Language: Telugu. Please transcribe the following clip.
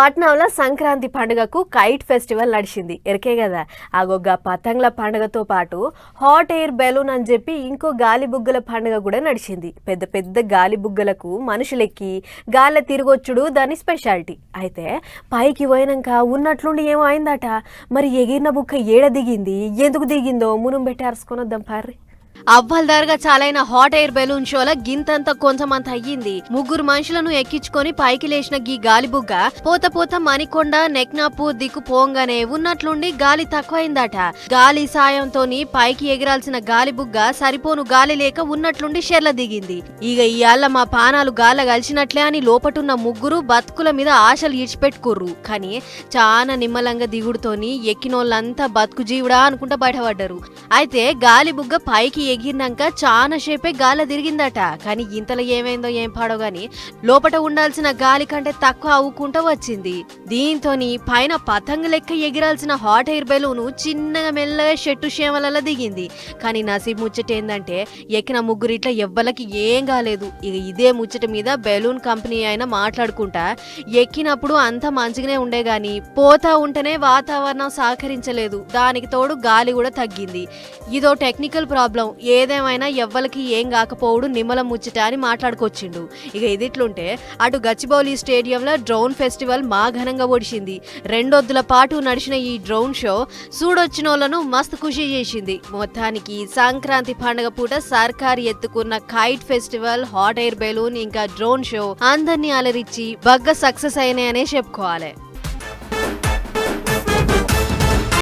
పట్నంలో సంక్రాంతి పండుగకు కైట్ ఫెస్టివల్ నడిచింది ఎరికే కదా. ఆగొగ్గ పతంగ్ల పండుగతో పాటు హాట్ ఎయిర్ బెలూన్ అని చెప్పి ఇంకో గాలి బుగ్గల పండుగ కూడా నడిచింది. పెద్ద పెద్ద గాలి బుగ్గలకు మనుషులెక్కి గాలి తిరగొచ్చుడు దాని స్పెషాలిటీ. అయితే పైకి పోయినాక ఉన్నట్లుండి ఏమో అయిందట. మరి ఎగిరిన బుక్క ఏడ దిగింది, ఎందుకు దిగిందో మునం పెట్టి అరుసుకొని వద్దాం పార్రి. అవ్వల్దారుగా చాలైన హాట్ ఎయిర్ బెలూన్ షోల గింతంత కొంచెమంత అయ్యింది. ముగ్గురు మనుషులను ఎక్కించుకొని పైకి లేచిన గీ గాలిబుగ్గ పోత పోత మణికొండ నెక్నాపూర్ దిక్కు పోంగానే ఉన్నట్లుండి గాలి తక్కువైందట. గాలి సాయంతోని పైకి ఎగిరాల్సిన గాలిబుగ్గ సరిపోను గాలి లేక ఉన్నట్లుండి షెర్ల దిగింది. ఇక ఇయాళ్ళ మా పానాలు గాల్ల కలిసినట్లే అని లోపటున్న ముగ్గురు బతుకుల మీద ఆశలు ఇడిచిపెట్టుకుర్రు. కానీ చాలా నిమ్మలంగా దిగుడుతోని ఎక్కినోళ్ళంతా బతుకు జీవుడా అనుకుంటా బయటపడ్డారు. అయితే గాలిబుగ్గ పైకి ఎగిరినాక చాలా సేపే గాలి తిరిగిందట. కానీ ఇంతలో ఏమైందో ఏం పాడో గాని లోపట ఉండాల్సిన గాలి కంటే తక్కువ అవ్వుకుంటూ వచ్చింది. దీంతో పైన పతంగ లెక్క ఎగిరాల్సిన హాట్ ఎయిర్ బెలూను చిన్నగా మెల్లగా చెట్టు చేమలలో దిగింది. కానీ నసీబ్ ముచ్చట ఏందంటే ఎక్కిన ముగ్గురు ఇట్లా ఎవ్వలకి ఏం కాలేదు. ఇక ఇదే ముచ్చట మీద బెలూన్ కంపెనీ అయినా మాట్లాడుకుంటా ఎక్కినప్పుడు అంత మంచిగానే ఉండే గాని పోతా ఉంటేనే వాతావరణం సహకరించలేదు. దానికి తోడు గాలి కూడా తగ్గింది. ఇదో టెక్నికల్ ప్రాబ్లం. ఏదేమైనా ఎవ్వలకి ఏం కాకపోవడు నిమ్మల ముచ్చట అని మాట్లాడుకొచ్చిండు. ఇక ఇదిట్లుంటే అటు గచ్చిబౌలి స్టేడియంలో డ్రోన్ ఫెస్టివల్ మా ఘనంగా ఒడిచింది. 2 రోజుల పాటు నడిచిన ఈ డ్రోన్ షో చూడొచ్చినోళ్లను మస్తు ఖుషి చేసింది. మొత్తానికి సంక్రాంతి పండుగ పూట సర్కారు ఎత్తుకున్న kite festival, hot air balloon ఇంకా డ్రోన్ షో అందరినీ అలరించి బగ్గ సక్సెస్ అయినాయనే చెప్పుకోవాలి.